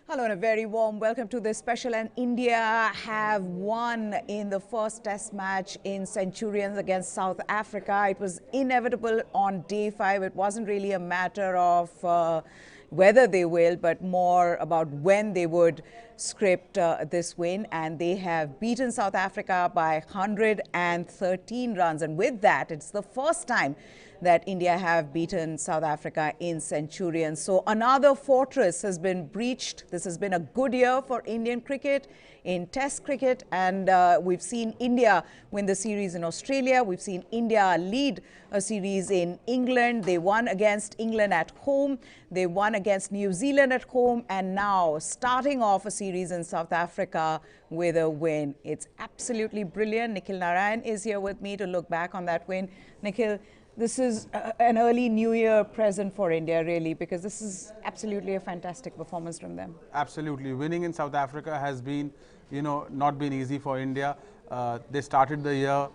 Hello and a very warm welcome to this special. And India have won in the first test match in Centurions against South Africa. It was inevitable on day 5. It wasn't really a matter of whether they will, but more about when they would script this win. And they have beaten South Africa by 113 runs. And with that, it's the first time that India have beaten South Africa in Centurions. So another fortress has been breached. This has been a good year for Indian cricket in Test cricket, and we've seen India win the series in Australia. We've seen India lead a series in England. They won against England at home. They won against New Zealand at home, and now starting off a series in South Africa with a win. It's absolutely brilliant. Nikhil Narayan is here with me to look back on that win. Nikhil, this is an early New Year present for India, really, because this is absolutely a fantastic performance from them. Absolutely. Winning in South Africa has been, not been easy for India. They started the year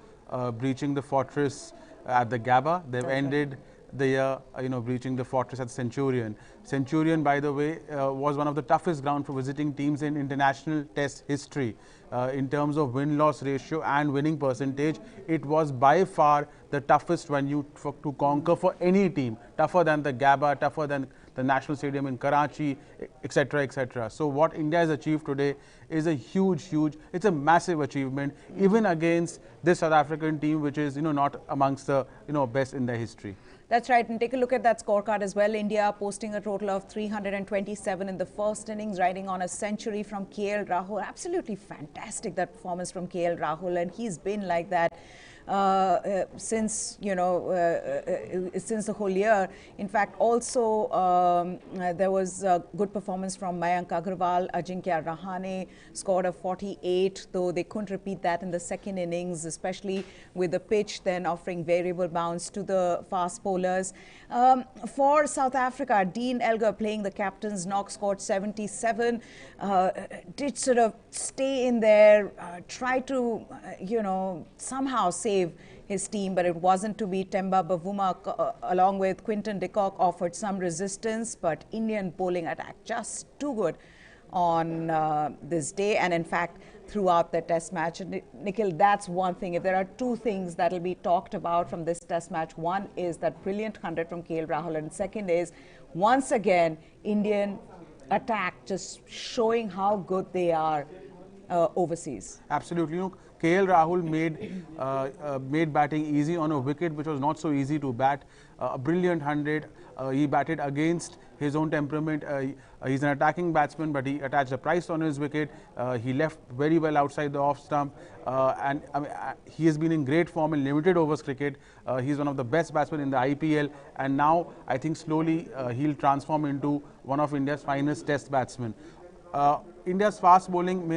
breaching the fortress at the Gabba. They've ended the year, breaching the fortress at Centurion. Centurion, by the way, was one of the toughest ground for visiting teams in international test history. In terms of win-loss ratio and winning percentage, it was by far the toughest venue to conquer for any team. Tougher than the Gabba, tougher than the National Stadium in Karachi, etc., etc. So what India has achieved today is a huge, it's a massive achievement, even against this South African team, which is, not amongst the, best in their history. That's right, and take a look at that scorecard as well. India posting a total of 327 in the first innings, riding on a century from KL Rahul. Absolutely fantastic, that performance from KL Rahul, and he's been like that since since the whole year. In fact, also there was a good performance from Mayank Agarwal. Ajinkya Rahane scored a 48, though they couldn't repeat that in the second innings, especially with the pitch then offering variable bounce to the fast bowlers. For South Africa, Dean Elgar, playing the captain's knock, scored 77. Did sort of stay in there, try to somehow save his team, but it wasn't to be. Temba Bavuma along with Quinton de Kock offered some resistance, but Indian bowling attack just too good on this day, and in fact throughout the test match. And Nikhil, that's one thing. If there are two things that will be talked about from this test match, one is that brilliant 100 from KL Rahul, and second is once again Indian attack just showing how good they are overseas. Absolutely. KL Rahul made batting easy on a wicket which was not so easy to bat. A brilliant 100. He batted against his own temperament. He's an attacking batsman, but he attached a price on his wicket. He left very well outside the off stump, and he has been in great form in limited overs cricket. He's one of the best batsmen in the IPL, and now I think slowly he'll transform into one of India's finest test batsmen. India's fast bowling,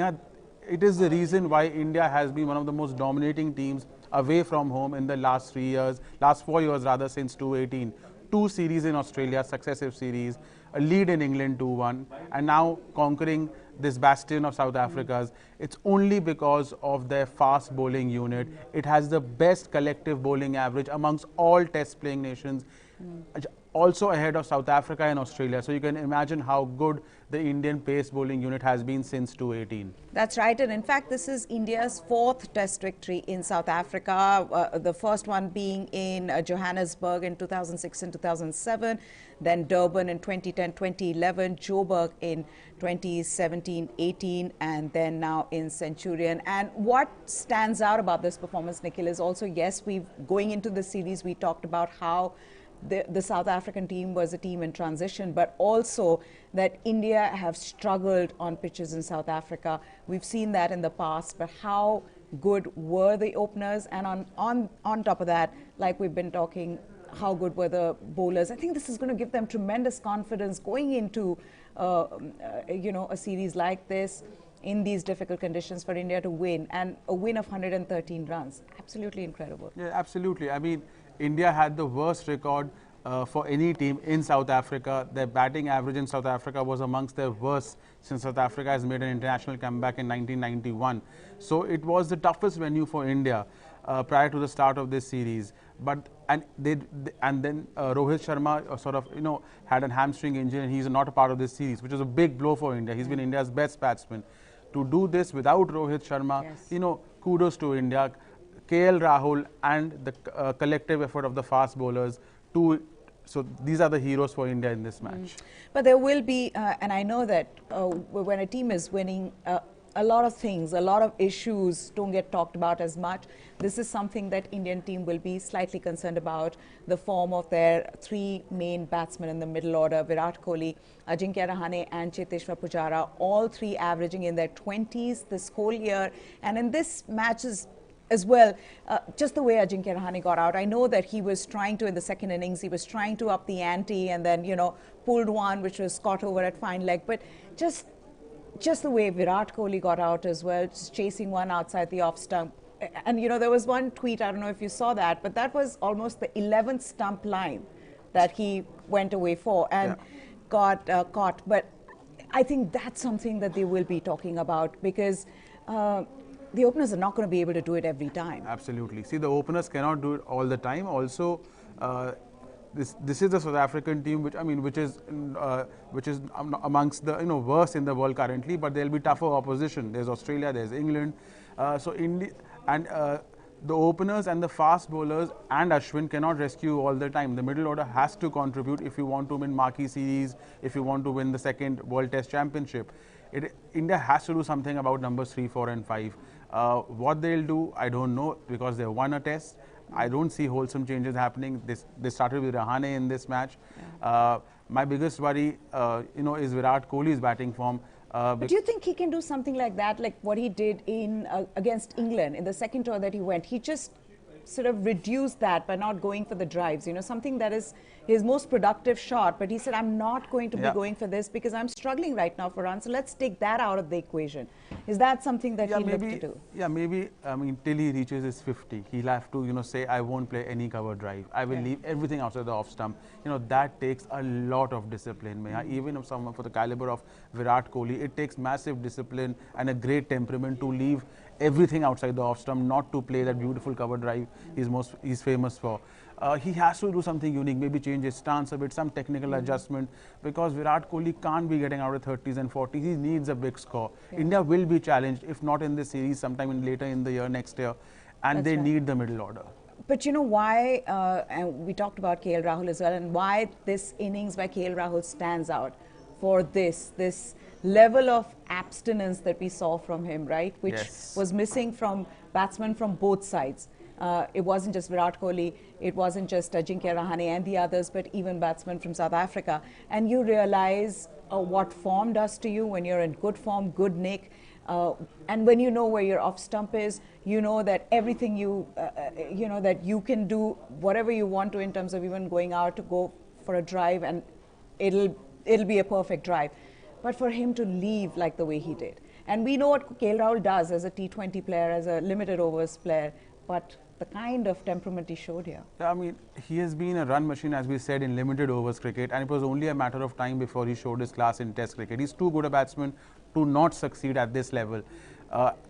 it is the reason why India has been one of the most dominating teams away from home in the last 4 years rather, since 2018. 2 series in Australia, successive series, a lead in England 2-1, and now conquering this bastion of South Africa's. It's only because of their fast bowling unit. It has the best collective bowling average amongst all test playing nations, also ahead of South Africa and Australia. So you can imagine how good the Indian pace bowling unit has been since 2018. That's right, and in fact this is India's 4th test victory in South Africa, the first one being in Johannesburg in 2006 and 2007, then Durban in 2010, 2011, Joburg in 2017-18, and then now in Centurion. And what stands out about this performance, Nikhil, is also, yes, going into the series we talked about how the South African team was a team in transition, but also that India have struggled on pitches in South Africa. We've seen that in the past, but how good were the openers? And on top of that, like we've been talking, how good were the bowlers? I think this is going to give them tremendous confidence going into a series like this, in these difficult conditions, for India to win, and a win of 113 runs. Absolutely incredible. Yeah, absolutely. I mean, India had the worst record for any team in South Africa. Their batting average in South Africa was amongst their worst since South Africa has made an international comeback in 1991. So it was the toughest venue for India. prior to the start of this series. But and then Rohit Sharma sort of had a hamstring injury, and he's not a part of this series, which is a big blow for India. He's been India's best batsman. To do this without Rohit Sharma, yes. Kudos to India. KL Rahul and the collective effort of the fast bowlers. So these are the heroes for India in this match. But there will be, and I know that when a team is winning, a lot of things, a lot of issues don't get talked about as much. This is something that Indian team will be slightly concerned about. The form of their three main batsmen in the middle order, Virat Kohli, Ajinkya Rahane and Cheteshwar Pujara, all three averaging in their 20s this whole year. And in this matches as well, just the way Ajinkya Rahane got out, I know that he was trying to, in the second innings, he was trying to up the ante and then, pulled one which was caught over at fine leg. But just the way Virat Kohli got out as well, just chasing one outside the off stump. And, there was one tweet, I don't know if you saw that, but that was almost the 11th stump line that he went away for and got caught. But I think that's something that they will be talking about because the openers are not going to be able to do it every time. Absolutely. See, the openers cannot do it all the time. Also, this is the South African team, which is amongst the worst in the world currently. But there'll be tougher opposition. There's Australia, there's England. So India and the openers and the fast bowlers and Ashwin cannot rescue all the time. The middle order has to contribute if you want to win marquee series, if you want to win the second World Test Championship. India has to do something about numbers 3, 4 and 5. What they'll do, I don't know, because they won a test. I don't see wholesome changes happening. They started with Rahane in this match. My biggest worry, is Virat Kohli's batting form. But do you think he can do something like that, like what he did in against England in the second tour that he went? He just sort of reduced that by not going for the drives, something that is his most productive shot. But he said, I'm not going to be going for this because I'm struggling right now for runs. So let's take that out of the equation. Is that something that he'll look to do? Yeah, maybe, till he reaches his 50, he'll have to, say, I won't play any cover drive. I will leave everything outside the off stump. That takes a lot of discipline. Even if someone for the caliber of Virat Kohli, it takes massive discipline and a great temperament to leave everything outside the off stump, not to play that beautiful cover drive he's famous for. He has to do something unique, maybe change his stance a bit, some technical adjustment, because Virat Kohli can't be getting out of 30s and 40s. He needs a big score. India will be challenged, if not in this series, sometime later in the year, next year, and they need the middle order. But why, and we talked about KL Rahul as well, and why this innings by KL Rahul stands out for this level of abstinence that we saw from him, right? Which was missing from batsmen from both sides. It wasn't just Virat Kohli, it wasn't just Ajinkya Rahane and the others, but even batsmen from South Africa. And you realize what form does to you when you're in good form, good nick. And when you know where your off stump is, you know that everything that you can do whatever you want to in terms of even going out to go for a drive, and it'll be a perfect drive. But for him to leave like the way he did, and we know what KL Rahul does as a T20 player, as a limited overs player, but the kind of temperament he showed here. He has been a run machine, as we said, in limited overs cricket, and it was only a matter of time before he showed his class in Test cricket. He's too good a batsman to not succeed at this level.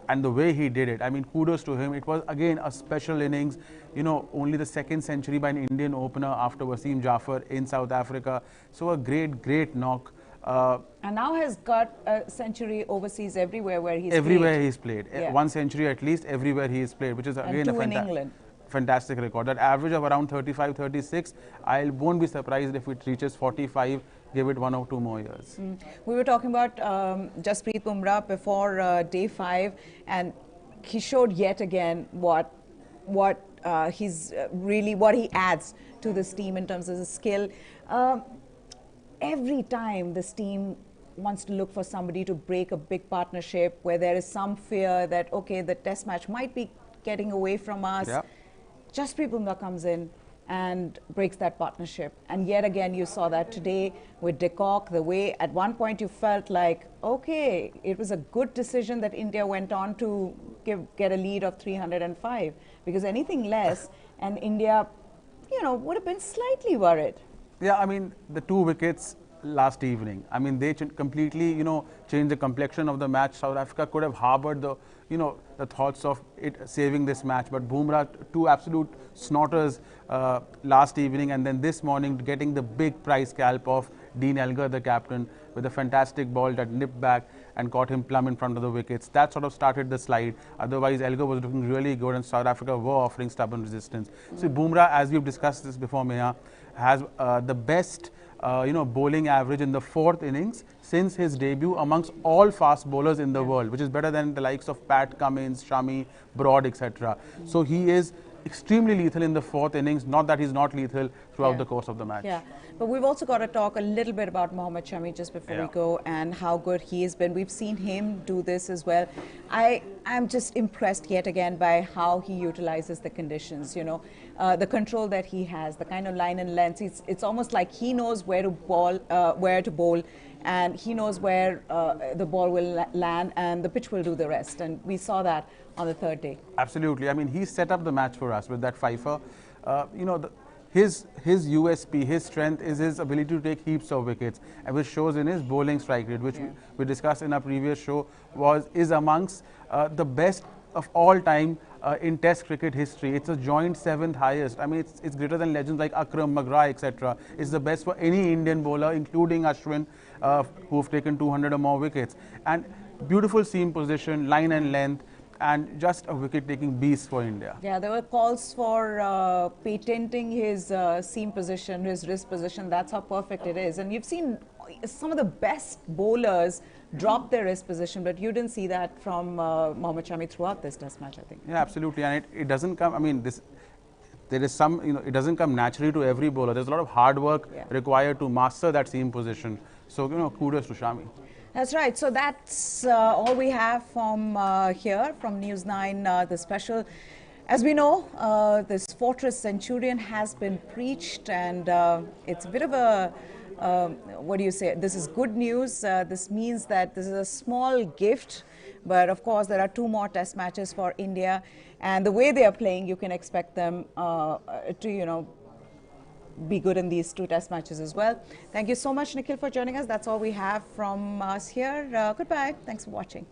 And the way he did it, kudos to him. It was, again, a special innings. Only the second century by an Indian opener after Wasim Jaffer in South Africa. So a great knock. And now has got a century overseas everywhere where he's played. He's played. Yeah. 1 century at least everywhere he has played, which is again a fantastic record. That average of around 35, 36, I won't be surprised if it reaches 45, give it 1 or 2 more years. We were talking about Jasprit Bumrah before day 5, and he showed yet again what he adds to this team in terms of the skill. Every time this team wants to look for somebody to break a big partnership where there is some fear that, okay, the test match might be getting away from us, Jasprit Bumrah comes in and breaks that partnership. And yet again, you saw that today with de Kock, the way at one point you felt like, okay, it was a good decision that India went on to get a lead of 305, because anything less and India, would have been slightly worried. Yeah, the 2 wickets last evening. I mean, they completely, changed the complexion of the match. South Africa could have harbored the, the thoughts of it saving this match, but Bumrah, two absolute snorters last evening, and then this morning getting the big prize scalp of Dean Elgar, the captain, with a fantastic ball that nipped back and caught him plumb in front of the wickets. That sort of started the slide. Otherwise, Elgar was looking really good and South Africa were offering stubborn resistance. So Bumrah, as we've discussed this before, Meha, has the best bowling average in the 4th innings since his debut amongst all fast bowlers in the world, which is better than the likes of Pat Cummins, Shami, Broad, etc. So he is extremely lethal in the 4th innings, not that he's not lethal throughout the course of the match. Yeah, but we've also got to talk a little bit about Mohammad Shami just before we go, and how good he has been. We've seen him do this as well. I'm just impressed yet again by how he utilizes the conditions, the control that he has, the kind of line and length. It's almost like he knows where to bowl, and he knows where the ball will land, and the pitch will do the rest. And we saw that on the 3rd day. Absolutely. I mean, he set up the match for us with that fifer. His USP, his strength is his ability to take heaps of wickets, and which shows in his bowling strike rate, which we discussed in our previous show, is amongst the best of all time in Test cricket history. It's a joint 7th highest. I mean, it's greater than legends like Akram, McGrath, etc. It's the best for any Indian bowler, including Ashwin, who've taken 200 or more wickets. And beautiful seam position, line and length, and just a wicket-taking beast for India. Yeah, there were calls for patenting his seam position, his wrist position. That's how perfect it is. And you've seen some of the best bowlers drop their wrist position, but you didn't see that from Mohammad Shami throughout this Test match, I think. Yeah, absolutely. And it doesn't come, I mean, there is some, it doesn't come naturally to every bowler. There's a lot of hard work required to master that seam position. So, kudos to Shami. That's right. So that's all we have from here, from News 9, the special. As we know, this Fortress Centurion has been preached, and it's a bit of a, what do you say, this is good news. This means that this is a small gift, but of course there are 2 more Test matches for India, and the way they are playing, you can expect them to, be good in these 2 Test matches as well. Thank you so much, Nikhil, for joining us. That's all we have from us here. Goodbye. Thanks for watching.